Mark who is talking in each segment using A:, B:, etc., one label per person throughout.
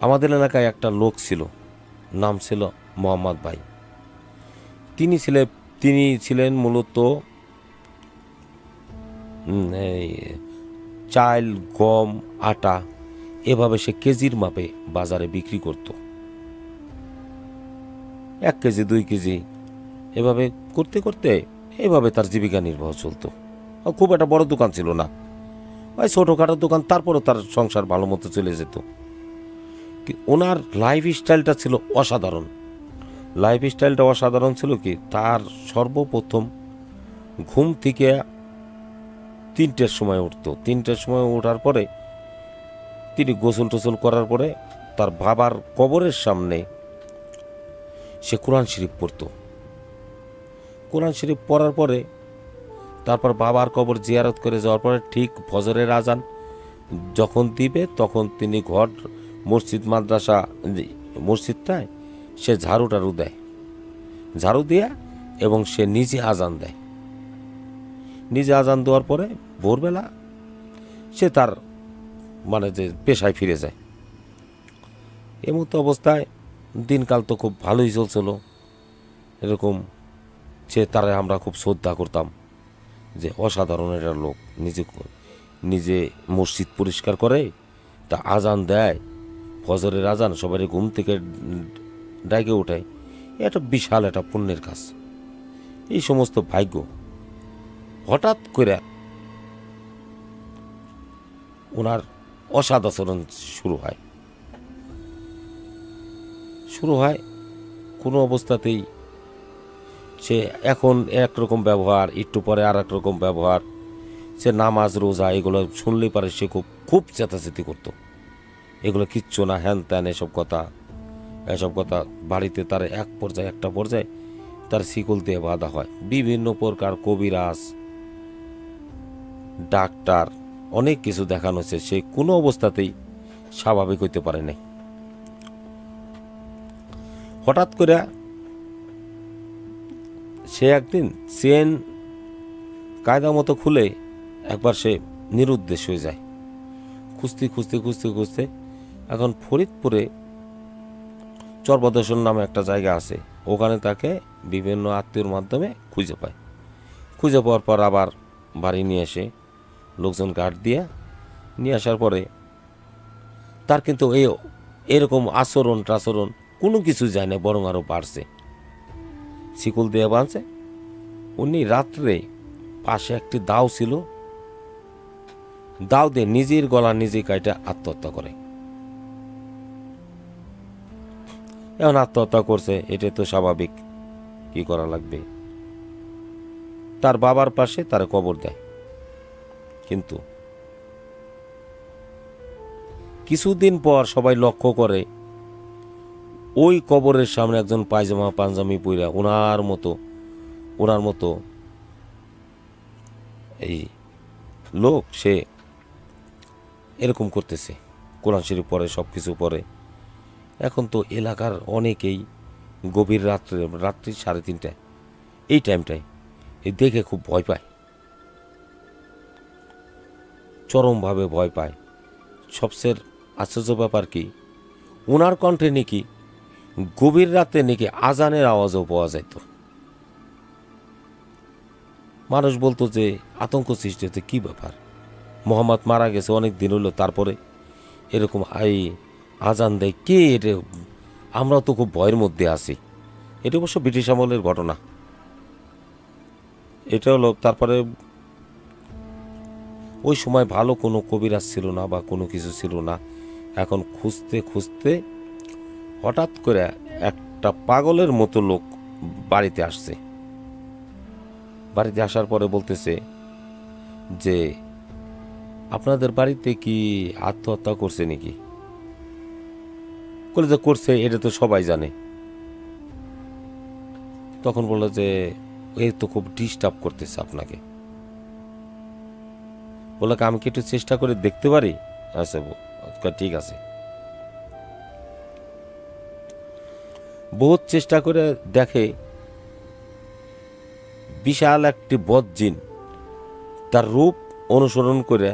A: আমাদের এলাকায় একটা লোক ছিল, নাম ছিল মোহাম্মদ ভাই। তিনি ছিলেন মূলত এই চাল, গম, আটা এভাবে সে কেজির মাপে বাজারে বিক্রি করত। 1 কেজি 2 কেজি এভাবে করতে করতে এভাবে তার জীবিকা নির্বাহ চলতো। খুব একটা বড় দোকান ছিল না, ওই ছোটোখাটো দোকান, তারপরও তার সংসার ভালো মতো চলে যেত। ওনার লাইফ স্টাইলটা ছিল অসাধারণ। ছিল কি, তার সর্বপ্রথম ঘুম থেকে 3টের সময় উঠতো। 3টের সময় ওঠার পরে তিনি গোসল টোসল করার পরে তার বাবার কবরের সামনে সে কোরআন শরীফ পড়তো। কোরআন শরীফ পড়ার পরে তারপর বাবার কবর জিয়ারত করে যাওয়ার পরে ঠিক ফজরের আজান যখন দিবে তখন তিনি ঘর, মসজিদ, মাদ্রাসা, মসজিদটায় সে ঝাড়ু দেয়, ঝাড়ু দিয়া এবং সে নিজে আজান দেয়। নিজে আজান দেওয়ার পরে ভোরবেলা সে তার যে পেশায় ফিরে যায়। এমতো অবস্থায় দিনকাল তো খুব ভালোই চলছিল। এরকম তারা আমরা খুব শ্রদ্ধা করতাম যে অসাধারণ একটা লোক, নিজে মসজিদ পরিষ্কার করে, তা আজান দেয়, ফজরের আজান, সবাই ঘুম থেকে ডাইকে ওঠায়। এটা বিশাল একটা পুণ্যের কাজ। এই সমস্ত ভাগ্য হঠাৎ করে ওনার অসদাচরণ শুরু হয়। কোনো অবস্থাতেই সে এখন একরকম ব্যবহার, একটু পরে আর এক রকম ব্যবহার। সে নামাজ রোজা এগুলো শুনলেই পারে সে খুব চেতাচেতি করতো, এগুলো কিচ্ছু না, হ্যান ত্যান, এসব কথা বাড়িতে তার একটা পর্যায়ে তার শিকল দিয়ে বাঁধা হয়। বিভিন্ন প্রকার কবিরাজ, ডাক্তার, অনেক কিছু দেখানো হচ্ছে, সে কোনো অবস্থাতেই স্বাভাবিক হইতে পারে নাই। হঠাৎ করে সে একদিন চেন কায়দা মতো খুলে একবার সে নিরুদ্দেশ হয়ে যায়। খুঁজতে এখন ফরিদপুরে চরবদেশ্বর নামে একটা জায়গা আছে, ওখানে তাকে বিভিন্ন আত্মীয়র মাধ্যমে খুঁজে পাওয়ার পর আবার বাড়ি নিয়ে এসে লোকজন গার্ড দিয়ে নিয়ে আসার পরে তার কিন্তু এরকম আচরণ কোনো কিছু যায় না, বরং আরও বাড়ছে। শিকল দিয়ে বাঁধছে। উনি রাত্রে পাশে একটি দাও ছিল, দাও দিয়ে নিজের গলা নিজে কাইটা আত্মহত্যা করে। এখন আত্মহত্যা করছে, এটা তো স্বাভাবিক, কি করা লাগবে। তার বাবার পাশে তার কবর দেয়। কিন্তু কিছুদিন পর সবাই লক্ষ্য করে ওই কবরের সামনে একজন পায়জামা পাঞ্জামি পইরা ওনার মতো এই লোক, সে এরকম করতেছে, কোরআন শরীফ পড়ে, সব কিছু পড়ে। এখন তো এলাকার অনেকেই গভীর রাত্রি 3:30 এই টাইমটায় দেখে খুব ভয় পায়, চরমভাবে ভয় পায়। সবচেয়ে আশ্চর্য ব্যাপার কি, ওনার কণ্ঠে নাকি গভীর রাতে নাকি আজানের আওয়াজও পাওয়া যেত। মানুষ বলতো যে আতঙ্ক সৃষ্টি হতে, কি ব্যাপার, মোহাম্মদ মারা গেছে অনেক দিন হলো, তারপরে এরকম আজান দেয় কে? এটা আমরা তো খুব ভয়ের মধ্যে আছি। এটা অবশ্য ব্রিটিশ আমলের ঘটনা। এটা হলো, তারপরে ওই সময় ভালো কোনো কবিরাজ ছিল না বা কোনো কিছু ছিল না। এখন খুঁজতে হঠাৎ করে একটা পাগলের মতো লোক বাড়িতে আসছে। বাড়িতে আসার পরে বলতেছে যে আপনাদের বাড়িতে কি আত্মহত্যা করছে নাকি? বলে যে করছে, এটা তো সবাই জানে। তখন বললো যে এই তো খুব ডিস্টার্ব করতেছে আপনাকে। বললো আমি কি একটু চেষ্টা করে দেখতে পারি? আচ্ছা ঠিক আছে। বহুত চেষ্টা করে দেখে বিশাল একটি বদজিন তার রূপ অনুসরণ করে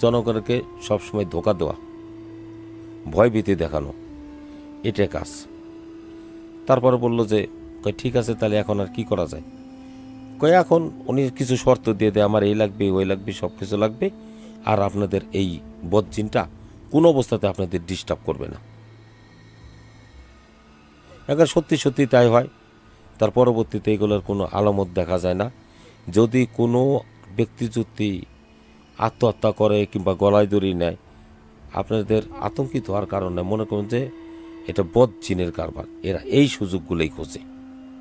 A: জনগণকে সবসময় ধোঁকা দেওয়া, ভয়ভীতি দেখানো, এটা কাজ। তারপরে বলল যে কয় ঠিক আছে, তাহলে এখন আর কি করা যায়? কয় এখন উনি কিছু শর্ত দিয়ে দেয়, আমার এই লাগবে ওই লাগবে সব কিছু লাগবে, আর আপনাদের এই বদজিনটা কোনো অবস্থাতে আপনাদের ডিস্টার্ব করবে না। এখন সত্যি সত্যি তাই হয়। তার পরবর্তীতে এগুলোর কোনো আলামত দেখা যায় না। যদি কোনো ব্যক্তি যদি আত্মহত্যা করে কিংবা গলায় দড়ি নেয়, আপনাদের আতঙ্কিত হওয়ার কারণে মনে করুন যে এটা বদ জিনের কারবার, এরা এই সুযোগগুলোই খোঁজে।